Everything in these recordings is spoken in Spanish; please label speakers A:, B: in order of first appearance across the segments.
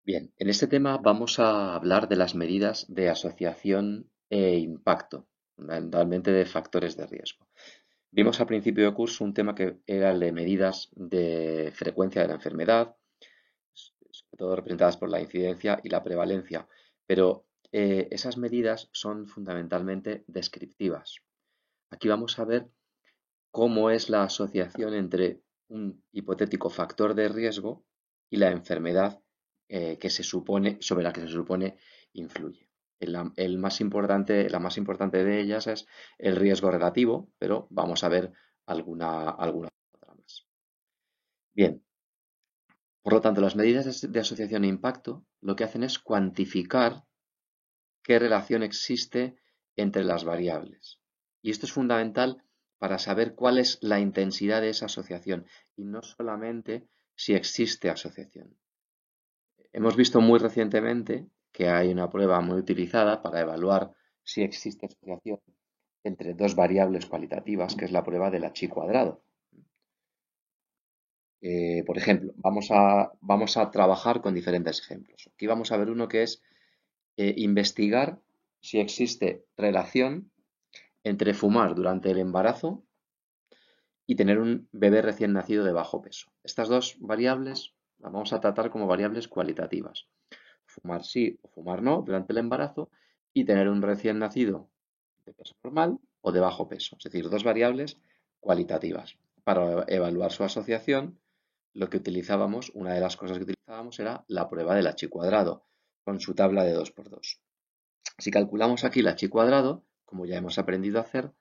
A: Bien, en este tema vamos a hablar de las medidas de asociación e impacto, fundamentalmente de factores de riesgo. Vimos al principio de curso un tema que era el de medidas de frecuencia de la enfermedad, sobre todo representadas por la incidencia y la prevalencia, pero esas medidas son fundamentalmente descriptivas. Aquí vamos a ver cómo es la asociación entre un hipotético factor de riesgo y la enfermedad sobre la que se supone influye. La más importante de ellas es el riesgo relativo, pero vamos a ver alguna otra más. Bien, por lo tanto, las medidas de asociación e impacto lo que hacen es cuantificar qué relación existe entre las variables. Y esto es fundamental para saber cuál es la intensidad de esa asociación y no solamente si existe asociación. Hemos visto muy recientemente que hay una prueba muy utilizada para evaluar si existe asociación entre dos variables cualitativas, que es la prueba del H cuadrado. Por ejemplo, vamos a trabajar con diferentes ejemplos. Aquí vamos a ver uno que es investigar si existe relación entre fumar durante el embarazo y tener un bebé recién nacido de bajo peso. Estas dos variables las vamos a tratar como variables cualitativas. Fumar sí o fumar no durante el embarazo y tener un recién nacido de peso normal o de bajo peso. Es decir, dos variables cualitativas. Para evaluar su asociación, lo que utilizábamos, una de las cosas que utilizábamos era la prueba del H cuadrado con su tabla de 2 por 2. Si calculamos aquí el H cuadrado, como ya hemos aprendido a hacer,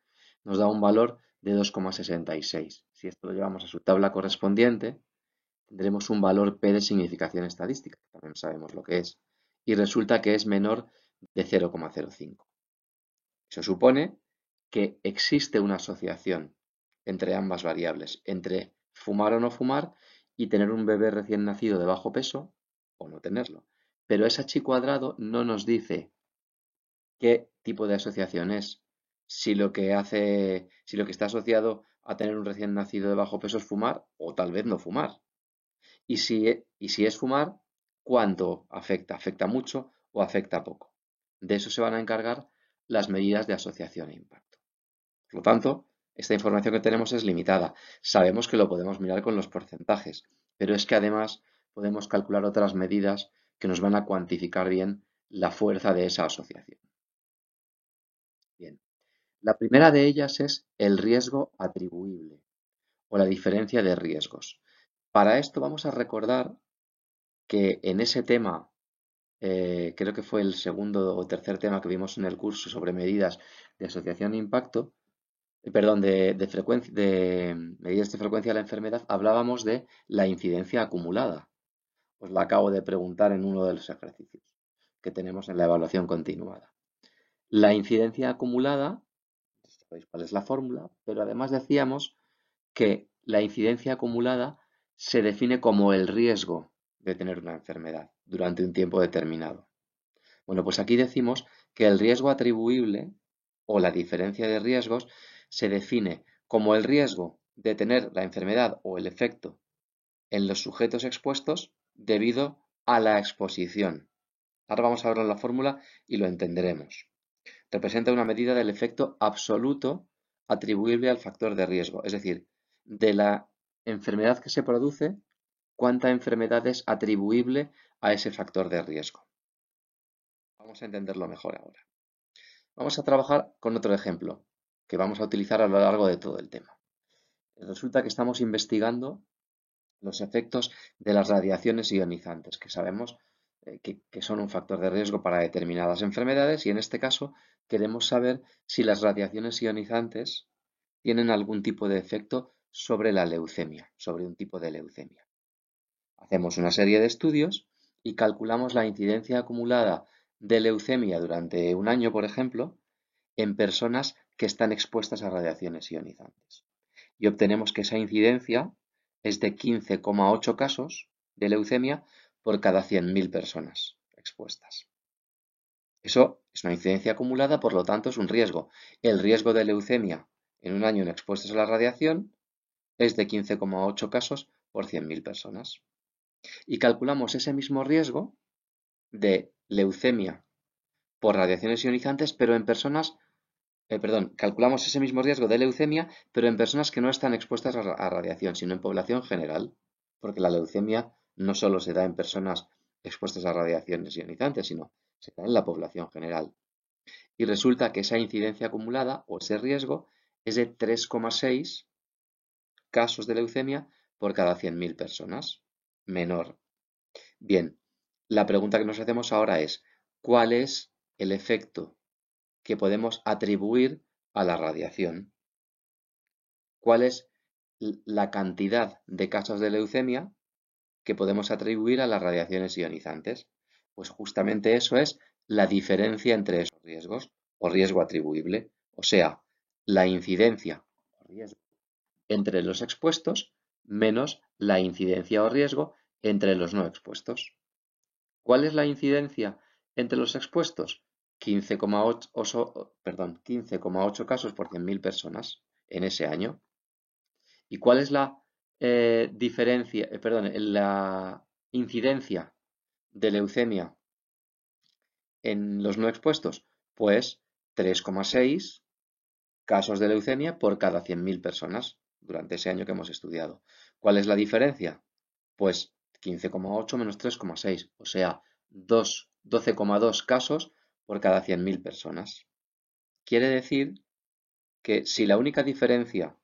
A: nos da un valor de 2,66. Si esto lo llevamos a su tabla correspondiente, tendremos un valor P de significación estadística, que también sabemos lo que es, y resulta que es menor de 0,05. Eso supone que existe una asociación entre ambas variables, entre fumar o no fumar y tener un bebé recién nacido de bajo peso o no tenerlo. Pero ese H cuadrado no nos dice qué tipo de asociación es. Si lo que está asociado a tener un recién nacido de bajo peso es fumar o tal vez no fumar. Y si es fumar, ¿cuánto afecta? ¿Afecta mucho o afecta poco? De eso se van a encargar las medidas de asociación e impacto. Por lo tanto, esta información que tenemos es limitada. Sabemos que lo podemos mirar con los porcentajes, pero es que además podemos calcular otras medidas que nos van a cuantificar bien la fuerza de esa asociación. Bien. La primera de ellas es el riesgo atribuible o la diferencia de riesgos. Para esto vamos a recordar que en ese tema, creo que fue el segundo o tercer tema que vimos en el curso sobre medidas de asociación e impacto, perdón, de medidas de frecuencia de la enfermedad, hablábamos de la incidencia acumulada. Os la acabo de preguntar en uno de los ejercicios que tenemos en la evaluación continuada. La incidencia acumulada, sabéis cuál es la fórmula, pero además decíamos que la incidencia acumulada se define como el riesgo de tener una enfermedad durante un tiempo determinado. Bueno, pues aquí decimos que el riesgo atribuible o la diferencia de riesgos se define como el riesgo de tener la enfermedad o el efecto en los sujetos expuestos debido a la exposición. Ahora vamos a ver la fórmula y lo entenderemos. Representa una medida del efecto absoluto atribuible al factor de riesgo, es decir, de la enfermedad que se produce, cuánta enfermedad es atribuible a ese factor de riesgo. Vamos a entenderlo mejor ahora. Vamos a trabajar con otro ejemplo que vamos a utilizar a lo largo de todo el tema. Resulta que estamos investigando los efectos de las radiaciones ionizantes, que sabemos que son un factor de riesgo para determinadas enfermedades y en este caso queremos saber si las radiaciones ionizantes tienen algún tipo de efecto sobre la leucemia, sobre un tipo de leucemia. Hacemos una serie de estudios y calculamos la incidencia acumulada de leucemia durante un año, por ejemplo, en personas que están expuestas a radiaciones ionizantes. Y obtenemos que esa incidencia es de 15,8 casos de leucemia por cada 100.000 personas expuestas. Eso es una incidencia acumulada, por lo tanto es un riesgo. El riesgo de leucemia en un año en expuestos a la radiación es de 15,8 casos por 100.000 personas. Y calculamos ese mismo riesgo de leucemia por radiaciones ionizantes, pero en personas, calculamos ese mismo riesgo de leucemia, pero en personas que no están expuestas a radiación, sino en población general, porque la leucemia no solo se da en personas expuestas a radiaciones ionizantes, sino se da en la población general. Y resulta que esa incidencia acumulada o ese riesgo es de 3,6 casos de leucemia por cada 100.000 personas. Menor. Bien, la pregunta que nos hacemos ahora es, ¿cuál es el efecto que podemos atribuir a la radiación? ¿Cuál es la cantidad de casos de leucemia que podemos atribuir a las radiaciones ionizantes? Pues justamente eso es la diferencia entre esos riesgos o riesgo atribuible, o sea, la incidencia o riesgo entre los expuestos menos la incidencia o riesgo entre los no expuestos. ¿Cuál es la incidencia entre los expuestos? 15,8 casos por 100.000 personas en ese año. ¿Y cuál es la la incidencia de leucemia en los no expuestos? Pues 3,6 casos de leucemia por cada 100.000 personas durante ese año que hemos estudiado. ¿Cuál es la diferencia? Pues 15,8 menos 3,6, o sea, 12,2 casos por cada 100.000 personas. Quiere decir que si la única diferencia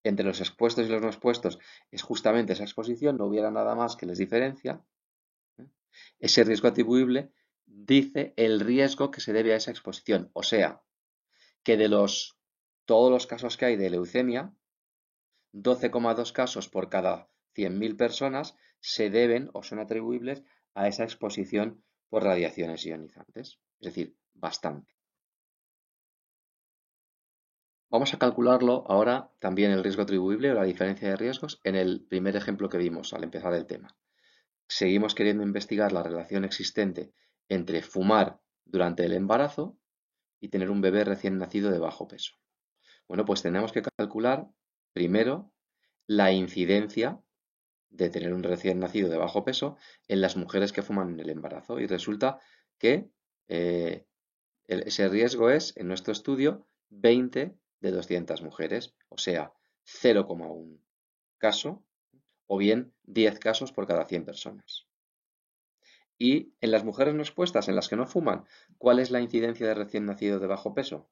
A: entre los expuestos y los no expuestos es justamente esa exposición, no hubiera nada más que les diferencia, ¿eh? Ese riesgo atribuible dice el riesgo que se debe a esa exposición. O sea, que de todos los casos que hay de leucemia, 12,2 casos por cada 100.000 personas se deben o son atribuibles a esa exposición por radiaciones ionizantes. Es decir, bastante. Vamos a calcularlo ahora también el riesgo atribuible o la diferencia de riesgos en el primer ejemplo que vimos al empezar el tema. Seguimos queriendo investigar la relación existente entre fumar durante el embarazo y tener un bebé recién nacido de bajo peso. Bueno, pues tenemos que calcular primero la incidencia de tener un recién nacido de bajo peso en las mujeres que fuman en el embarazo. Y resulta que ese riesgo es, en nuestro estudio, 20 de 200 mujeres, o sea, 0,1 caso, o bien 10 casos por cada 100 personas. Y en las mujeres no expuestas, en las que no fuman, ¿cuál es la incidencia de recién nacido de bajo peso?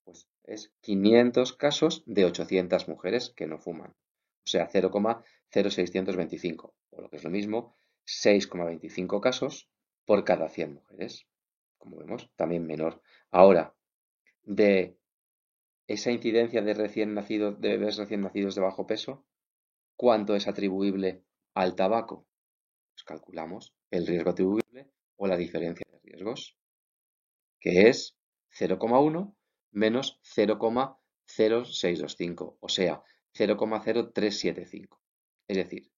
A: Pues es 500 casos de 800 mujeres que no fuman, o sea, 0,0625, o lo que es lo mismo, 6,25 casos por cada 100 mujeres. Como vemos, también menor. Ahora, de esa incidencia de bebés recién nacidos de bajo peso, ¿cuánto es atribuible al tabaco? Pues calculamos el riesgo atribuible o la diferencia de riesgos, que es 0,1 menos 0,0625, o sea, 0,0375. Es decir,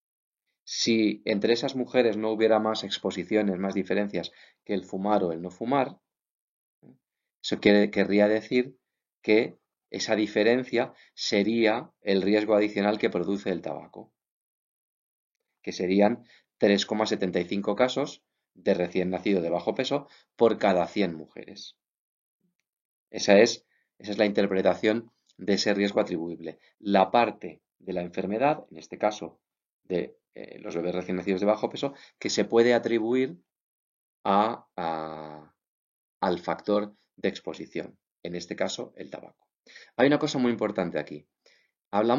A: si entre esas mujeres no hubiera más exposiciones, más diferencias que el fumar o el no fumar, eso querría decir que esa diferencia sería el riesgo adicional que produce el tabaco, que serían 3,75 casos de recién nacido de bajo peso por cada 100 mujeres. Esa es la interpretación de ese riesgo atribuible. La parte de la enfermedad, en este caso de los bebés recién nacidos de bajo peso, que se puede atribuir al factor de exposición, en este caso el tabaco. Hay una cosa muy importante aquí.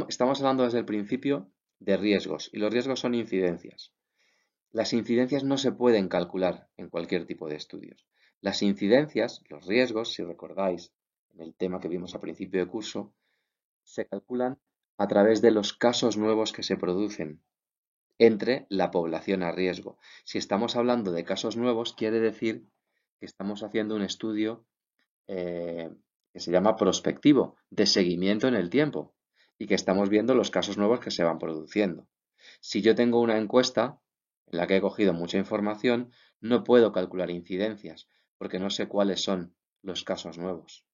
A: Estamos hablando desde el principio de riesgos y los riesgos son incidencias. Las incidencias no se pueden calcular en cualquier tipo de estudios. Las incidencias, los riesgos, si recordáis en el tema que vimos al principio de curso, se calculan a través de los casos nuevos que se producen entre la población a riesgo. Si estamos hablando de casos nuevos, quiere decir que estamos haciendo un estudio que se llama prospectivo, de seguimiento en el tiempo, y que estamos viendo los casos nuevos que se van produciendo. Si yo tengo una encuesta en la que he cogido mucha información, no puedo calcular incidencias, porque no sé cuáles son los casos nuevos.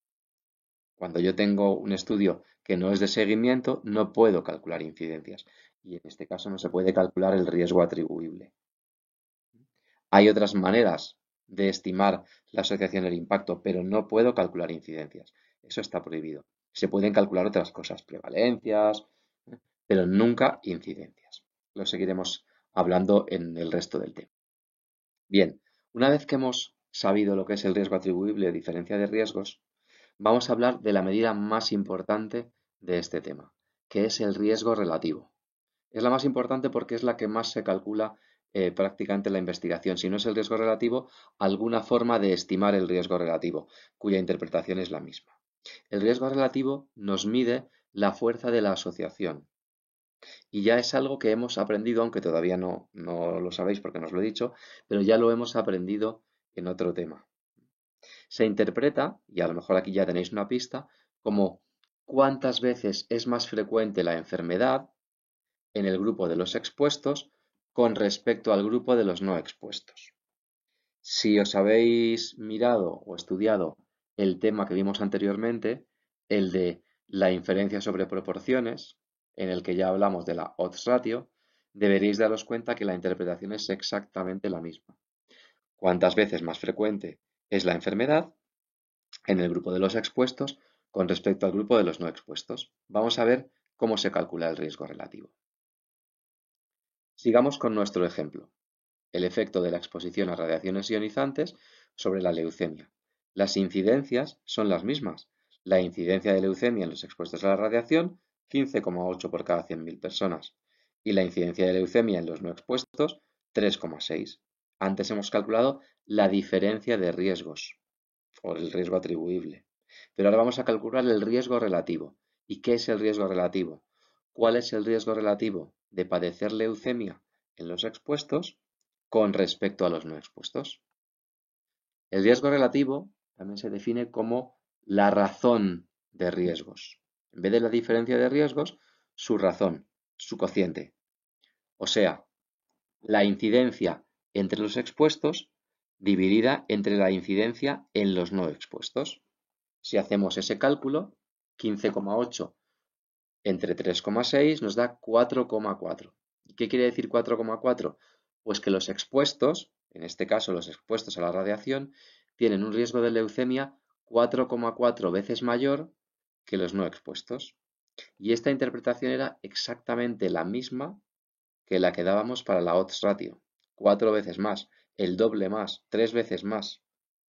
A: Cuando yo tengo un estudio que no es de seguimiento, no puedo calcular incidencias, y en este caso no se puede calcular el riesgo atribuible. Hay otras maneras de estimar la asociación del impacto, pero no puedo calcular incidencias. Eso está prohibido. Se pueden calcular otras cosas, prevalencias, pero nunca incidencias. Lo seguiremos hablando en el resto del tema. Bien, una vez que hemos sabido lo que es el riesgo atribuible o diferencia de riesgos, vamos a hablar de la medida más importante de este tema, que es el riesgo relativo. Es la más importante porque es la que más se calcula prácticamente en la investigación. Si no es el riesgo relativo, alguna forma de estimar el riesgo relativo, cuya interpretación es la misma. El riesgo relativo nos mide la fuerza de la asociación. Y ya es algo que hemos aprendido, aunque todavía no lo sabéis porque no os lo he dicho, pero ya lo hemos aprendido en otro tema. Se interpreta, y a lo mejor aquí ya tenéis una pista, como cuántas veces es más frecuente la enfermedad en el grupo de los expuestos con respecto al grupo de los no expuestos. Si os habéis mirado o estudiado el tema que vimos anteriormente, el de la inferencia sobre proporciones, en el que ya hablamos de la odds ratio, deberéis daros cuenta que la interpretación es exactamente la misma. Cuántas veces más frecuente es la enfermedad en el grupo de los expuestos con respecto al grupo de los no expuestos. Vamos a ver cómo se calcula el riesgo relativo. Sigamos con nuestro ejemplo, el efecto de la exposición a radiaciones ionizantes sobre la leucemia. Las incidencias son las mismas. La incidencia de leucemia en los expuestos a la radiación, 15,8 por cada 100.000 personas. Y la incidencia de leucemia en los no expuestos, 3,6. Antes hemos calculado la diferencia de riesgos, o el riesgo atribuible. Pero ahora vamos a calcular el riesgo relativo. ¿Y qué es el riesgo relativo? ¿Cuál es el riesgo relativo de padecer leucemia en los expuestos con respecto a los no expuestos? El riesgo relativo también se define como la razón de riesgos. En vez de la diferencia de riesgos, su razón, su cociente. O sea, la incidencia entre los expuestos dividida entre la incidencia en los no expuestos. Si hacemos ese cálculo, 15,8 entre 3,6 nos da 4,4. ¿Y qué quiere decir 4,4? Pues que los expuestos, en este caso los expuestos a la radiación, tienen un riesgo de leucemia 4,4 veces mayor que los no expuestos. Y esta interpretación era exactamente la misma que la que dábamos para la odds ratio. 4 veces más, el doble más, 3 veces más.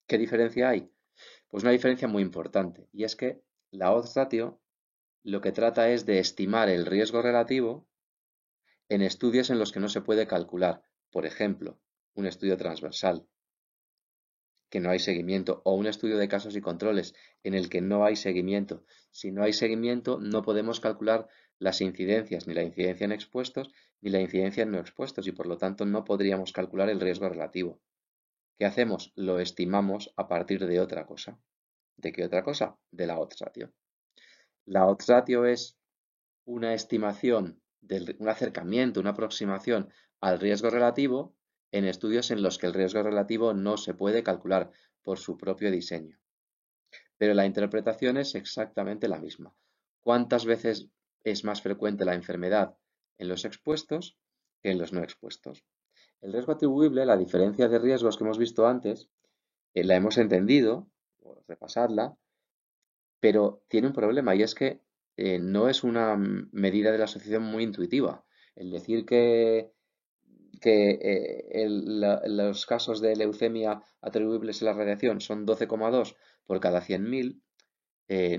A: ¿Qué diferencia hay? Pues una diferencia muy importante, y es que la odds ratio lo que trata es de estimar el riesgo relativo en estudios en los que no se puede calcular. Por ejemplo, un estudio transversal, que no hay seguimiento, o un estudio de casos y controles en el que no hay seguimiento. Si no hay seguimiento, no podemos calcular las incidencias, ni la incidencia en expuestos, ni la incidencia en no expuestos, y por lo tanto no podríamos calcular el riesgo relativo. ¿Qué hacemos? Lo estimamos a partir de otra cosa. ¿De qué otra cosa? De la odds ratio. La odds ratio es una estimación, un acercamiento, una aproximación al riesgo relativo en estudios en los que el riesgo relativo no se puede calcular por su propio diseño. Pero la interpretación es exactamente la misma. ¿Cuántas veces es más frecuente la enfermedad en los expuestos que en los no expuestos? El riesgo atribuible, la diferencia de riesgos que hemos visto antes, la hemos entendido, o repasarla, pero tiene un problema y es que no es una medida de la asociación muy intuitiva. El decir que los casos de leucemia atribuibles a la radiación son 12,2 por cada 100.000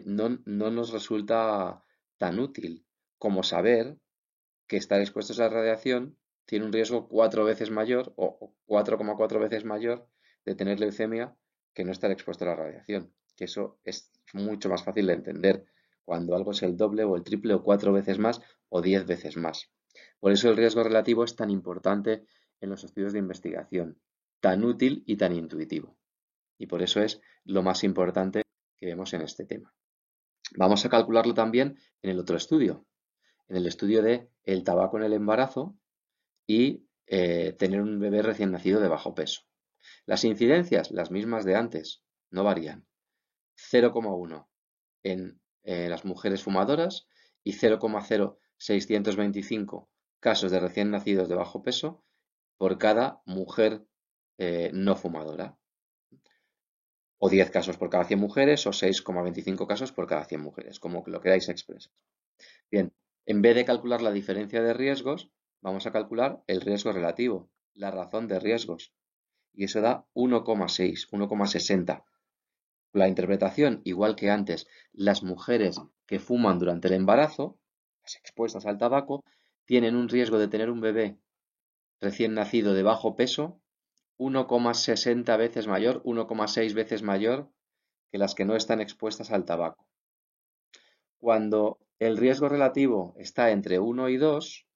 A: no nos resulta tan útil como saber que estar expuestos a la radiación tiene un riesgo 4 veces mayor o 4,4 veces mayor de tener leucemia que no estar expuesto a la radiación. Que eso es mucho más fácil de entender cuando algo es el doble o el triple o 4 veces más o 10 veces más. Por eso el riesgo relativo es tan importante en los estudios de investigación, tan útil y tan intuitivo. Y por eso es lo más importante que vemos en este tema. Vamos a calcularlo también en el otro estudio, en el estudio de el tabaco en el embarazo y tener un bebé recién nacido de bajo peso. Las incidencias, las mismas de antes, no varían. 0,1 en las mujeres fumadoras y 0,0625 casos de recién nacidos de bajo peso por cada mujer no fumadora. O 10 casos por cada 100 mujeres o 6,25 casos por cada 100 mujeres, como lo queráis expresar. Bien, en vez de calcular la diferencia de riesgos, vamos a calcular el riesgo relativo, la razón de riesgos. Y eso da 1,6, 1,60. La interpretación, igual que antes, las mujeres que fuman durante el embarazo, las expuestas al tabaco, tienen un riesgo de tener un bebé recién nacido de bajo peso 1,60 veces mayor, 1,6 veces mayor que las que no están expuestas al tabaco. Cuando el riesgo relativo está entre 1 y 2,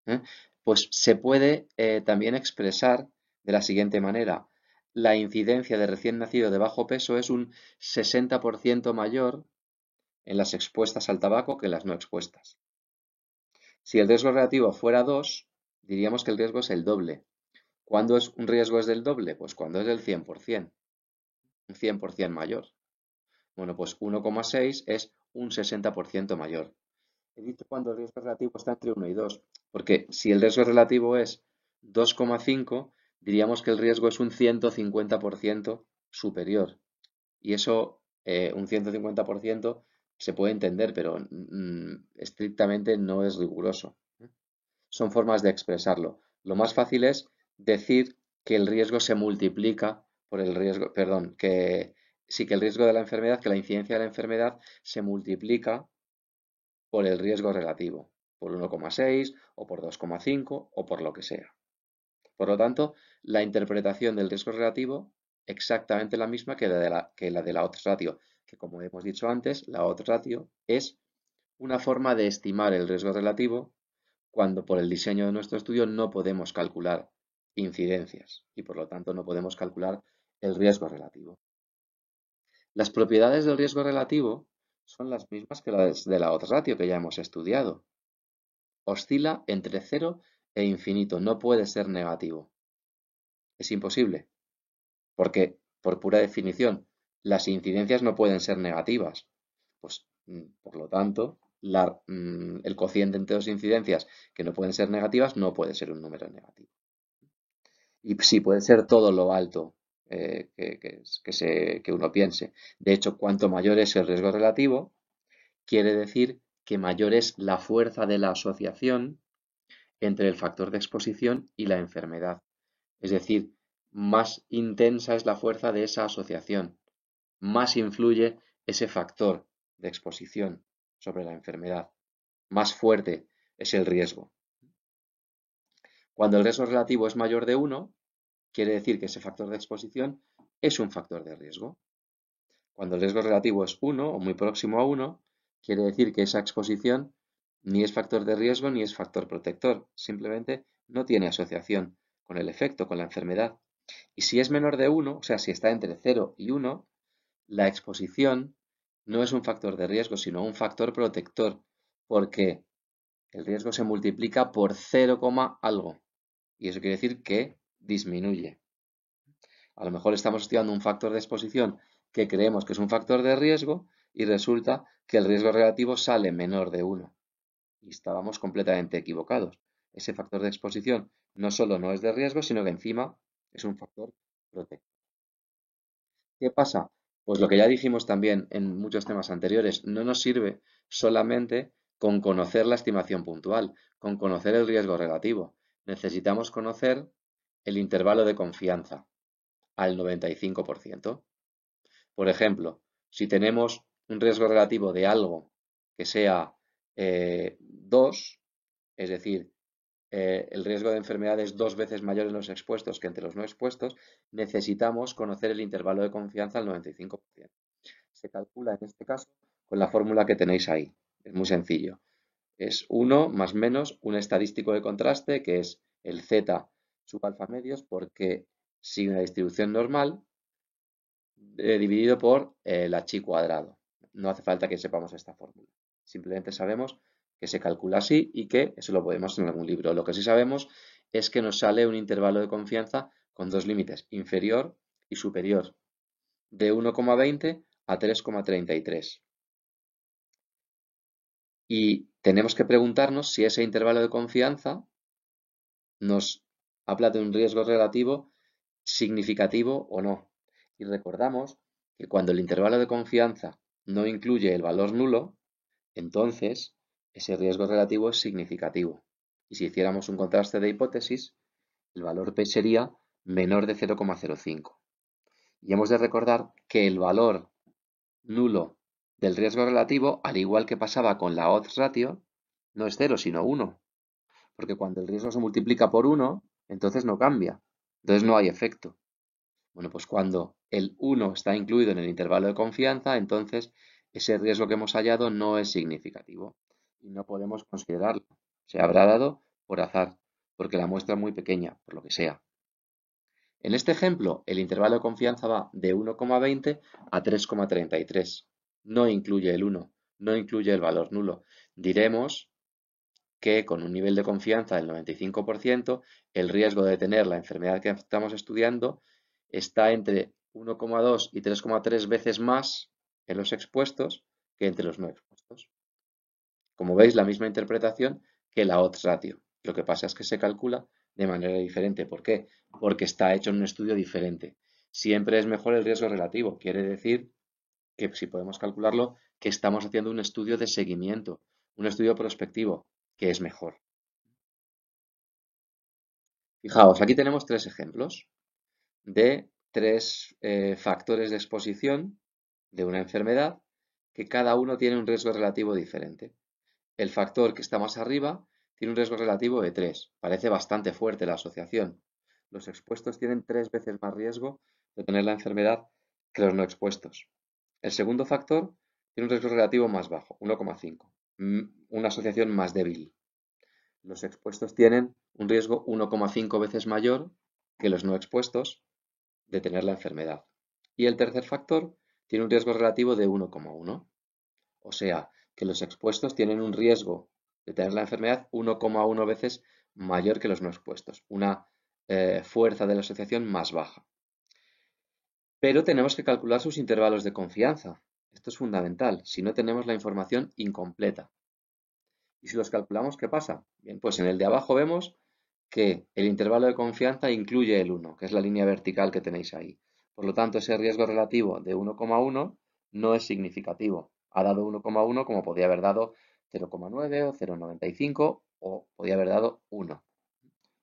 A: ¿eh? Pues se puede también expresar de la siguiente manera. La incidencia de recién nacido de bajo peso es un 60% mayor en las expuestas al tabaco que en las no expuestas. Si el riesgo relativo fuera 2, diríamos que el riesgo es el doble. ¿Cuándo es un riesgo es del doble? Pues cuando es del 100%, un 100% mayor. Bueno, pues 1,6 es un 60% mayor. He dicho cuando el riesgo relativo está entre 1 y 2, porque si el riesgo relativo es 2,5, diríamos que el riesgo es un 150% superior. Y eso, un 150%, se puede entender, pero estrictamente no es riguroso. Son formas de expresarlo. Lo más fácil es decir que el riesgo se multiplica por el riesgo, perdón, que sí que el riesgo de la enfermedad, que la incidencia de la enfermedad se multiplica por el riesgo relativo, por 1,6 o por 2,5 o por lo que sea. Por lo tanto, la interpretación del riesgo relativo exactamente la misma que la de la odds ratio, que como hemos dicho antes, la odds ratio es una forma de estimar el riesgo relativo cuando por el diseño de nuestro estudio no podemos calcular incidencias y por lo tanto no podemos calcular el riesgo relativo. Las propiedades del riesgo relativo son las mismas que las de la odds ratio que ya hemos estudiado. Oscila entre 0 e infinito, no puede ser negativo. Es imposible, porque por pura definición las incidencias no pueden ser negativas. Pues, por lo tanto, el cociente entre dos incidencias que no pueden ser negativas no puede ser un número negativo. Y sí, puede ser todo lo alto que uno piense. De hecho, cuanto mayor es el riesgo relativo, quiere decir que mayor es la fuerza de la asociación entre el factor de exposición y la enfermedad. Es decir, más intensa es la fuerza de esa asociación, más influye ese factor de exposición sobre la enfermedad, más fuerte es el riesgo. Cuando el riesgo relativo es mayor de 1, quiere decir que ese factor de exposición es un factor de riesgo. Cuando el riesgo relativo es 1 o muy próximo a 1, quiere decir que esa exposición ni es factor de riesgo ni es factor protector, simplemente no tiene asociación con el efecto, con la enfermedad. Y si es menor de 1, o sea, si está entre 0 y 1, la exposición no es un factor de riesgo, sino un factor protector, porque el riesgo se multiplica por 0, algo. Y eso quiere decir que disminuye. A lo mejor estamos estudiando un factor de exposición que creemos que es un factor de riesgo y resulta que el riesgo relativo sale menor de 1. Y estábamos completamente equivocados. Ese factor de exposición no solo no es de riesgo, sino que encima es un factor protector. ¿Qué pasa? Pues lo que ya dijimos también en muchos temas anteriores, no nos sirve solamente con conocer la estimación puntual, con conocer el riesgo relativo. Necesitamos conocer el intervalo de confianza al 95%. Por ejemplo, si tenemos un riesgo relativo de algo que sea 2, es decir, el riesgo de enfermedad es 2 veces mayor en los expuestos que entre los no expuestos, necesitamos conocer el intervalo de confianza al 95%. Se calcula en este caso con la fórmula que tenéis ahí. Es muy sencillo. Es 1 más menos un estadístico de contraste, que es el z sub alfa medios, porque sigue una distribución normal dividido por el h cuadrado. No hace falta que sepamos esta fórmula. Simplemente sabemos que se calcula así y que eso lo podemos en algún libro. Lo que sí sabemos es que nos sale un intervalo de confianza con dos límites, inferior y superior, de 1,20 a 3,33. Y tenemos que preguntarnos si ese intervalo de confianza nos habla de un riesgo relativo significativo o no. Y recordamos que cuando el intervalo de confianza no incluye el valor nulo, entonces ese riesgo relativo es significativo. Y si hiciéramos un contraste de hipótesis, el valor P sería menor de 0,05. Y hemos de recordar que el valor nulo del riesgo relativo, al igual que pasaba con la odds ratio, no es 0, sino 1. Porque cuando el riesgo se multiplica por 1, entonces no cambia. Entonces no hay efecto. Bueno, pues cuando el 1 está incluido en el intervalo de confianza, entonces ese riesgo que hemos hallado no es significativo y no podemos considerarlo. Se habrá dado por azar, porque la muestra es muy pequeña, por lo que sea. En este ejemplo, el intervalo de confianza va de 1,20 a 3,33. No incluye el 1, no incluye el valor nulo. Diremos que con un nivel de confianza del 95%, el riesgo de tener la enfermedad que estamos estudiando está entre 1,2 y 3,3 veces más en los expuestos que entre los no expuestos. Como veis, la misma interpretación que la odds ratio. Lo que pasa es que se calcula de manera diferente. ¿Por qué? Porque está hecho en un estudio diferente. Siempre es mejor el riesgo relativo. Quiere decir que si podemos calcularlo, que estamos haciendo un estudio de seguimiento, un estudio prospectivo, que es mejor. Fijaos, aquí tenemos tres ejemplos de tres factores de exposición de una enfermedad que cada uno tiene un riesgo relativo diferente. El factor que está más arriba tiene un riesgo relativo de 3. Parece bastante fuerte la asociación. Los expuestos tienen 3 veces más riesgo de tener la enfermedad que los no expuestos. El segundo factor tiene un riesgo relativo más bajo, 1,5. Una asociación más débil. Los expuestos tienen un riesgo 1,5 veces mayor que los no expuestos de tener la enfermedad. Y el tercer factor tiene un riesgo relativo de 1,1. O sea, que los expuestos tienen un riesgo de tener la enfermedad 1,1 veces mayor que los no expuestos. Una fuerza de la asociación más baja. Pero tenemos que calcular sus intervalos de confianza. Esto es fundamental, si no tenemos la información incompleta. Y si los calculamos, ¿qué pasa? Bien, pues en el de abajo vemos que el intervalo de confianza incluye el 1, que es la línea vertical que tenéis ahí. Por lo tanto, ese riesgo relativo de 1,1 no es significativo. Ha dado 1,1 como podía haber dado 0,9 o 0,95 o podía haber dado 1.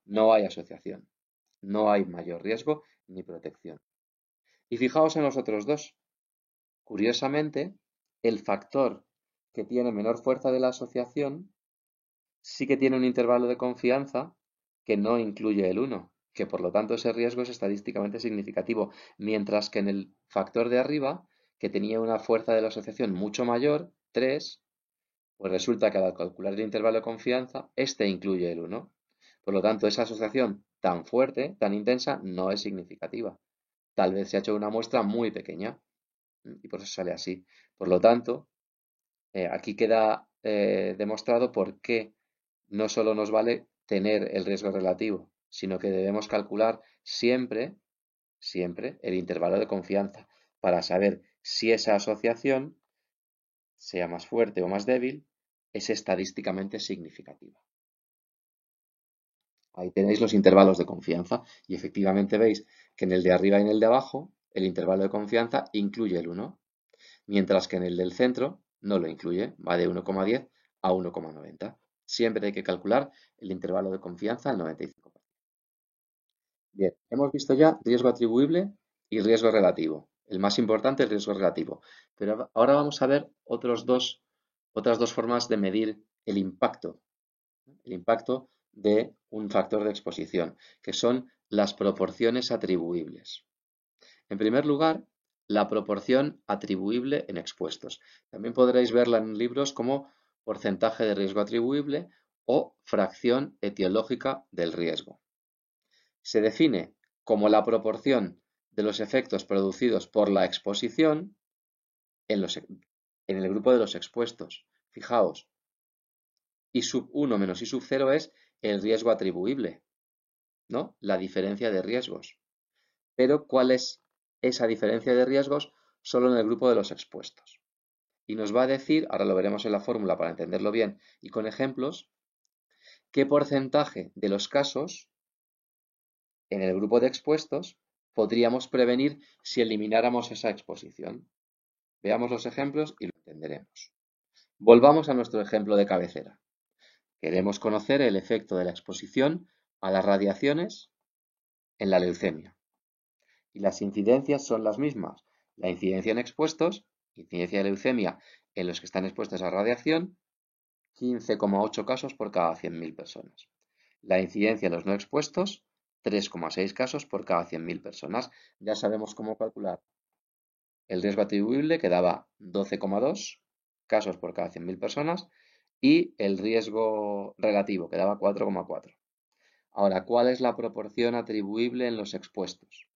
A: No hay asociación. No hay mayor riesgo ni protección. Y fijaos en los otros dos. Curiosamente, el factor que tiene menor fuerza de la asociación sí que tiene un intervalo de confianza que no incluye el 1, que por lo tanto ese riesgo es estadísticamente significativo, mientras que en el factor de arriba, que tenía una fuerza de la asociación mucho mayor, 3, pues resulta que al calcular el intervalo de confianza, este incluye el 1. Por lo tanto, esa asociación tan fuerte, tan intensa, no es significativa. Tal vez se ha hecho una muestra muy pequeña y por eso sale así. Por lo tanto, aquí queda demostrado por qué no solo nos vale tener el riesgo relativo, sino que debemos calcular siempre, siempre el intervalo de confianza para saber si esa asociación, sea más fuerte o más débil, es estadísticamente significativa. Ahí tenéis los intervalos de confianza y efectivamente veis que en el de arriba y en el de abajo el intervalo de confianza incluye el 1, mientras que en el del centro no lo incluye, va de 1,10 a 1,90. Siempre hay que calcular el intervalo de confianza al 95%. Bien, hemos visto ya riesgo atribuible y riesgo relativo. El más importante, el riesgo relativo. Pero ahora vamos a ver otras dos formas de medir el impacto de un factor de exposición, que son las proporciones atribuibles. En primer lugar, la proporción atribuible en expuestos. También podréis verla en libros como porcentaje de riesgo atribuible o fracción etiológica del riesgo. Se define como la proporción de los efectos producidos por la exposición en el grupo de los expuestos. Fijaos, I sub 1 menos I sub 0 es el riesgo atribuible, ¿no? La diferencia de riesgos. Pero ¿cuál es esa diferencia de riesgos? Solo en el grupo de los expuestos. Y nos va a decir, ahora lo veremos en la fórmula para entenderlo bien y con ejemplos, qué porcentaje de los casos en el grupo de expuestos, podríamos prevenir si elimináramos esa exposición. Veamos los ejemplos y lo entenderemos. Volvamos a nuestro ejemplo de cabecera. Queremos conocer el efecto de la exposición a las radiaciones en la leucemia. Y las incidencias son las mismas. La incidencia en expuestos, incidencia de leucemia en los que están expuestos a radiación, 15,8 casos por cada 100.000 personas. La incidencia en los no expuestos, 3,6 casos por cada 100.000 personas. Ya sabemos cómo calcular el riesgo atribuible, que daba 12,2 casos por cada 100.000 personas, y el riesgo relativo, que daba 4,4. Ahora, ¿cuál es la proporción atribuible en los expuestos?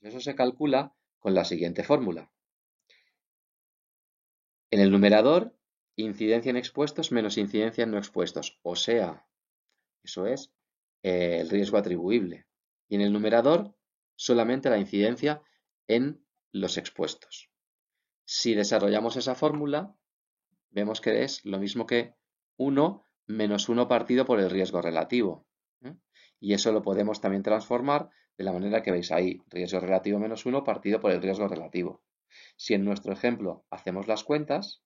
A: Eso se calcula con la siguiente fórmula. En el numerador, incidencia en expuestos menos incidencia en no expuestos, o sea, eso es el riesgo atribuible. Y en el numerador, solamente la incidencia en los expuestos. Si desarrollamos esa fórmula, vemos que es lo mismo que 1 menos 1 partido por el riesgo relativo. Y eso lo podemos también transformar de la manera que veis ahí, riesgo relativo menos 1 partido por el riesgo relativo. Si en nuestro ejemplo hacemos las cuentas,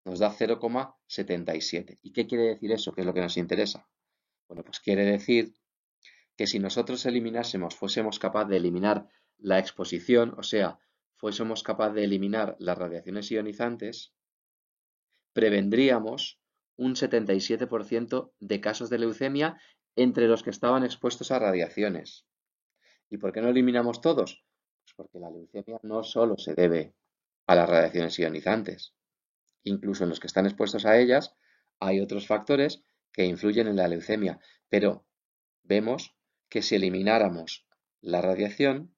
A: nos da 0,77. ¿Y qué quiere decir eso? ¿Qué es lo que nos interesa? Bueno, pues quiere decir que si nosotros fuésemos capaces de eliminar la exposición, o sea, fuésemos capaces de eliminar las radiaciones ionizantes, prevendríamos un 77% de casos de leucemia entre los que estaban expuestos a radiaciones. ¿Y por qué no eliminamos todos? Pues porque la leucemia no solo se debe a las radiaciones ionizantes. Incluso en los que están expuestos a ellas hay otros factores que influyen en la leucemia. Pero vemos que si elimináramos la radiación,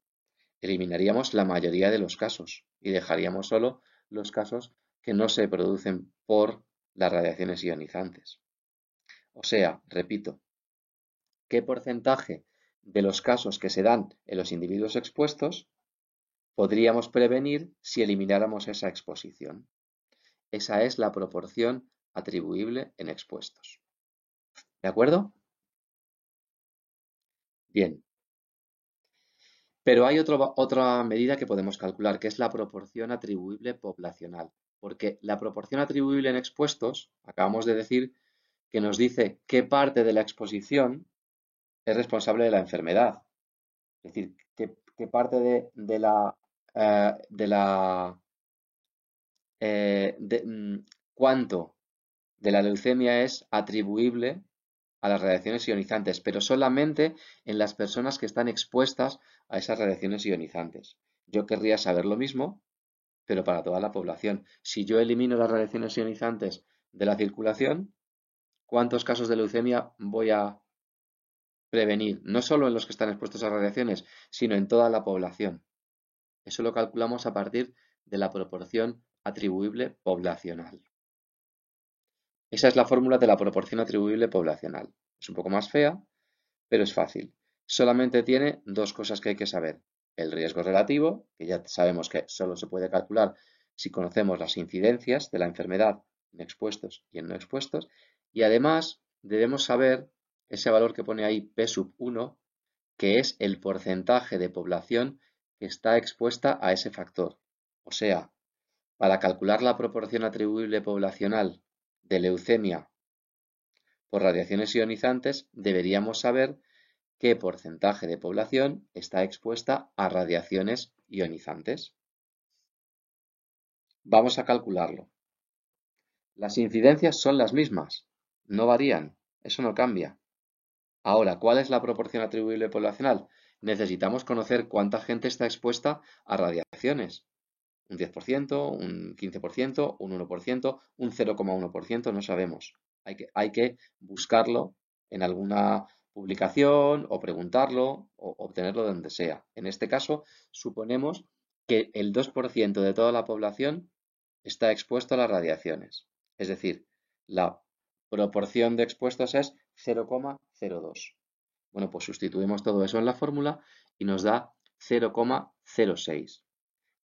A: eliminaríamos la mayoría de los casos y dejaríamos solo los casos que no se producen por las radiaciones ionizantes. O sea, repito, ¿qué porcentaje de los casos que se dan en los individuos expuestos podríamos prevenir si elimináramos esa exposición? Esa es la proporción atribuible en expuestos. ¿De acuerdo? Bien. Pero hay otra medida que podemos calcular, que es la proporción atribuible poblacional. Porque la proporción atribuible en expuestos, acabamos de decir, que nos dice qué parte de la exposición es responsable de la enfermedad. Es decir, qué parte cuánto de la leucemia es atribuible a las radiaciones ionizantes, pero solamente en las personas que están expuestas a esas radiaciones ionizantes. Yo querría saber lo mismo, pero para toda la población. Si yo elimino las radiaciones ionizantes de la circulación, ¿cuántos casos de leucemia voy a prevenir? No solo en los que están expuestos a radiaciones, sino en toda la población. Eso lo calculamos a partir de la proporción atribuible poblacional. Esa es la fórmula de la proporción atribuible poblacional. Es un poco más fea, pero es fácil. Solamente tiene dos cosas que hay que saber. El riesgo relativo, que ya sabemos que solo se puede calcular si conocemos las incidencias de la enfermedad en expuestos y en no expuestos. Y además debemos saber ese valor que pone ahí P sub 1, que es el porcentaje de población que está expuesta a ese factor. O sea, para calcular la proporción atribuible poblacional de leucemia por radiaciones ionizantes, deberíamos saber qué porcentaje de población está expuesta a radiaciones ionizantes. Vamos a calcularlo. Las incidencias son las mismas, no varían, eso no cambia. Ahora, ¿cuál es la proporción atribuible poblacional? Necesitamos conocer cuánta gente está expuesta a radiaciones. Un 10%, un 15%, un 1%, un 0,1%, no sabemos. Hay que buscarlo en alguna publicación o preguntarlo o obtenerlo de donde sea. En este caso, suponemos que el 2% de toda la población está expuesto a las radiaciones. Es decir, la proporción de expuestos es 0,02. Bueno, pues sustituimos todo eso en la fórmula y nos da 0,06.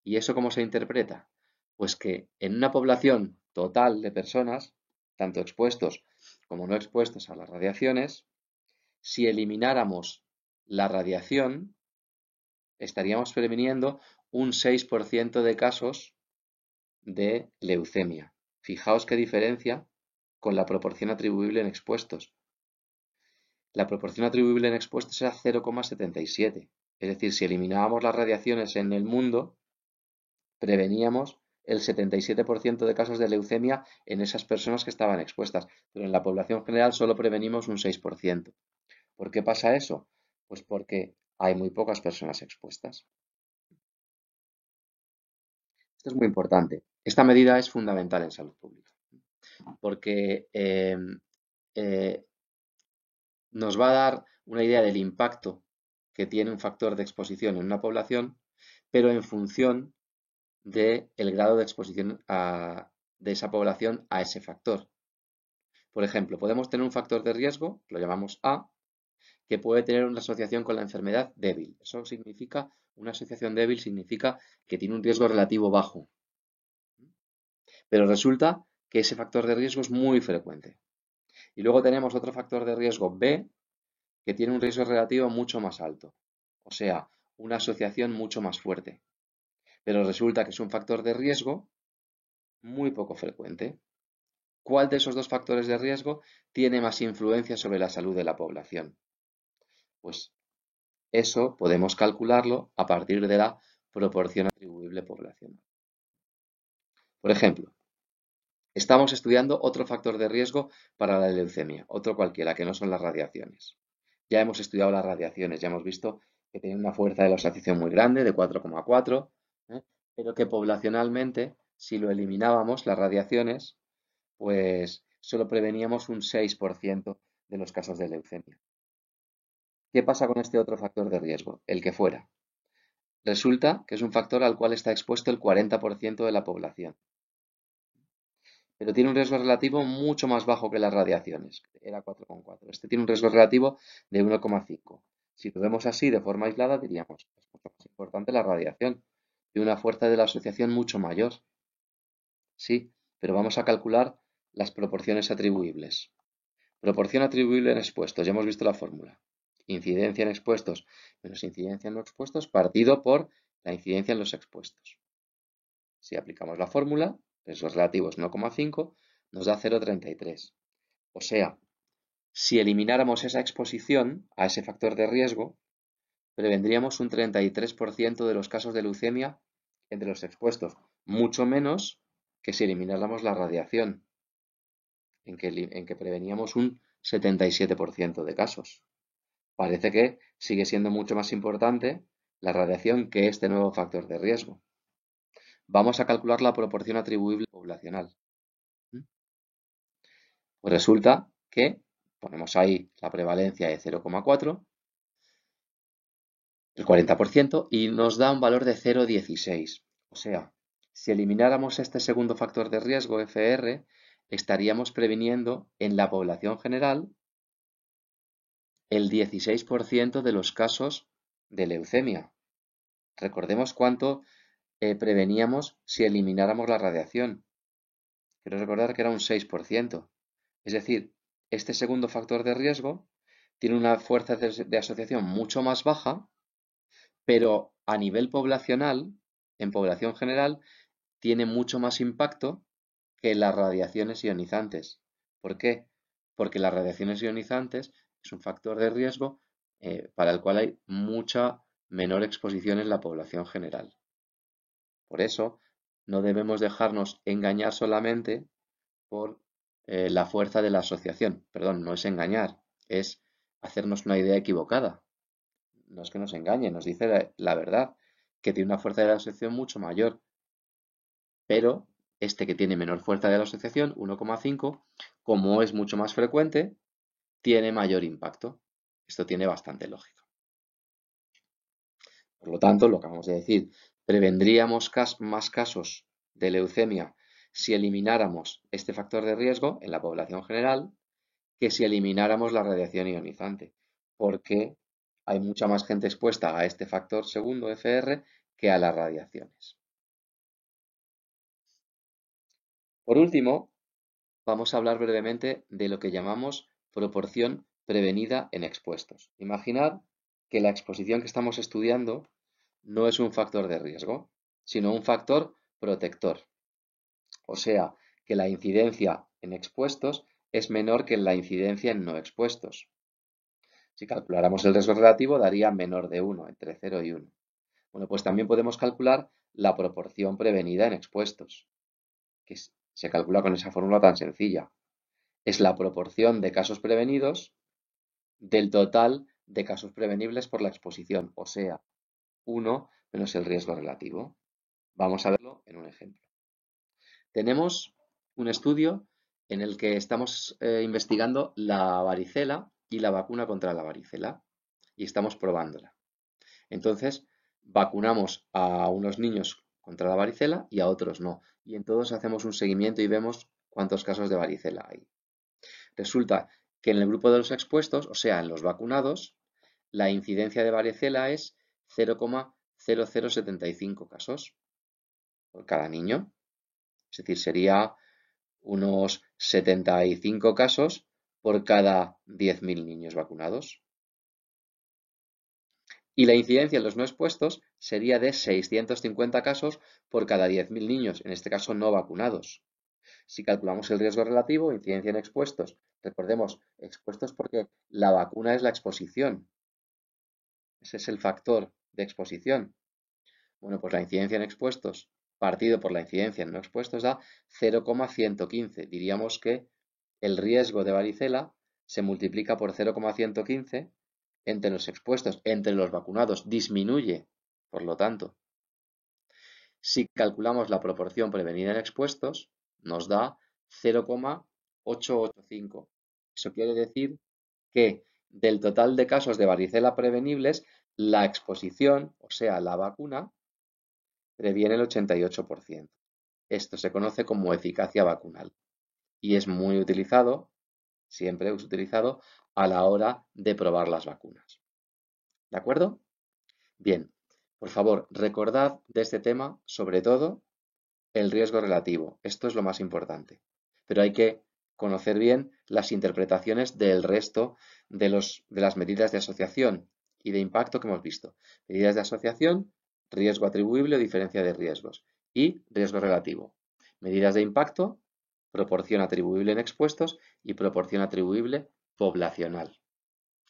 A: ¿Y eso cómo se interpreta? Pues que en una población total de personas, tanto expuestos como no expuestos a las radiaciones, si elimináramos la radiación, estaríamos previniendo un 6% de casos de leucemia. Fijaos qué diferencia con la proporción atribuible en expuestos. La proporción atribuible en expuestos era 0,77. Es decir, si eliminábamos las radiaciones en el mundo, preveníamos el 77% de casos de leucemia en esas personas que estaban expuestas, pero en la población general solo prevenimos un 6%. ¿Por qué pasa eso? Pues porque hay muy pocas personas expuestas. Esto es muy importante. Esta medida es fundamental en salud pública, porque eh, nos va a dar una idea del impacto que tiene un factor de exposición en una población, pero en función del grado de exposición de esa población a ese factor. Por ejemplo, podemos tener un factor de riesgo, lo llamamos A, que puede tener una asociación con la enfermedad débil. Eso significa, una asociación débil significa que tiene un riesgo relativo bajo. Pero resulta que ese factor de riesgo es muy frecuente. Y luego tenemos otro factor de riesgo B, que tiene un riesgo relativo mucho más alto. O sea, una asociación mucho más fuerte. Pero resulta que es un factor de riesgo muy poco frecuente. ¿Cuál de esos dos factores de riesgo tiene más influencia sobre la salud de la población? Pues eso podemos calcularlo a partir de la proporción atribuible poblacional. Por ejemplo, estamos estudiando otro factor de riesgo para la leucemia, otro cualquiera, que no son las radiaciones. Ya hemos estudiado las radiaciones, ya hemos visto que tienen una fuerza de la asociación muy grande, de 4,4, pero que poblacionalmente, si lo eliminábamos, las radiaciones, pues solo preveníamos un 6% de los casos de leucemia. ¿Qué pasa con este otro factor de riesgo? El que fuera. Resulta que es un factor al cual está expuesto el 40% de la población, pero tiene un riesgo relativo mucho más bajo que las radiaciones. Era 4,4. Este tiene un riesgo relativo de 1,5. Si lo vemos así de forma aislada, diríamos, es mucho más importante la radiación, de una fuerza de la asociación mucho mayor. Sí, pero vamos a calcular las proporciones atribuibles. Proporción atribuible en expuestos, ya hemos visto la fórmula. Incidencia en expuestos menos incidencia en no expuestos partido por la incidencia en los expuestos. Si aplicamos la fórmula, riesgos relativos 1,5, nos da 0,33. O sea, si elimináramos esa exposición a ese factor de riesgo, prevendríamos un 33% de los casos de leucemia entre los expuestos, mucho menos que si elimináramos la radiación, en que preveníamos un 77% de casos. Parece que sigue siendo mucho más importante la radiación que este nuevo factor de riesgo. Vamos a calcular la proporción atribuible poblacional. Pues resulta que ponemos ahí la prevalencia de 0,4, el 40%, y nos da un valor de 0,16. O sea, si elimináramos este segundo factor de riesgo, FR, estaríamos previniendo en la población general el 16% de los casos de leucemia. Recordemos cuánto preveníamos si elimináramos la radiación. Quiero recordar que era un 6%. Es decir, este segundo factor de riesgo tiene una fuerza de asociación mucho más baja, pero a nivel poblacional, en población general, tiene mucho más impacto que las radiaciones ionizantes. ¿Por qué? Porque las radiaciones ionizantes es un factor de riesgo para el cual hay mucha menor exposición en la población general. Por eso, no debemos dejarnos engañar solamente por la fuerza de la asociación. Perdón, no es engañar, es hacernos una idea equivocada. No es que nos engañe, nos dice la verdad, que tiene una fuerza de la asociación mucho mayor, pero este que tiene menor fuerza de la asociación, 1,5, como es mucho más frecuente, tiene mayor impacto. Esto tiene bastante lógica. Por lo tanto, lo que acabamos de decir, prevendríamos más casos de leucemia si elimináramos este factor de riesgo en la población general que si elimináramos la radiación ionizante, porque hay mucha más gente expuesta a este factor segundo FR que a las radiaciones. Por último, vamos a hablar brevemente de lo que llamamos proporción prevenida en expuestos. Imaginad que la exposición que estamos estudiando no es un factor de riesgo, sino un factor protector. O sea, que la incidencia en expuestos es menor que la incidencia en no expuestos. Si calculáramos el riesgo relativo, daría menor de 1, entre 0 y 1. Bueno, pues también podemos calcular la proporción prevenida en expuestos, que se calcula con esa fórmula tan sencilla. Es la proporción de casos prevenidos del total de casos prevenibles por la exposición, o sea, 1 menos el riesgo relativo. Vamos a verlo en un ejemplo. Tenemos un estudio en el que estamos investigando la varicela y la vacuna contra la varicela y estamos probándola. Entonces, vacunamos a unos niños contra la varicela y a otros no. Y en todos hacemos un seguimiento y vemos cuántos casos de varicela hay. Resulta que en el grupo de los expuestos, o sea, en los vacunados, la incidencia de varicela es 0,0075 casos por cada niño. Es decir, sería unos 75 casos por cada 10.000 niños vacunados. Y la incidencia en los no expuestos sería de 650 casos por cada 10.000 niños, en este caso no vacunados. Si calculamos el riesgo relativo, incidencia en expuestos, recordemos, expuestos porque la vacuna es la exposición. Ese es el factor de exposición. Bueno, pues la incidencia en expuestos partido por la incidencia en no expuestos da 0,115. Diríamos que el riesgo de varicela se multiplica por 0,115 entre los expuestos, entre los vacunados, disminuye, por lo tanto. Si calculamos la proporción prevenida en expuestos, nos da 0,885. Eso quiere decir que del total de casos de varicela prevenibles, la exposición, o sea, la vacuna, previene el 88%. Esto se conoce como eficacia vacunal y es muy utilizado, siempre es utilizado a la hora de probar las vacunas. ¿De acuerdo? Bien, por favor, recordad de este tema, sobre todo, el riesgo relativo. Esto es lo más importante. Pero hay que conocer bien las interpretaciones del resto de las medidas de asociación y de impacto que hemos visto. Medidas de asociación, riesgo atribuible o diferencia de riesgos. Y riesgo relativo. Medidas de impacto, proporción atribuible en expuestos y proporción atribuible poblacional.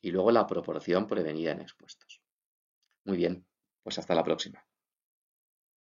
A: Y luego la proporción prevenida en expuestos. Muy bien, pues hasta la próxima.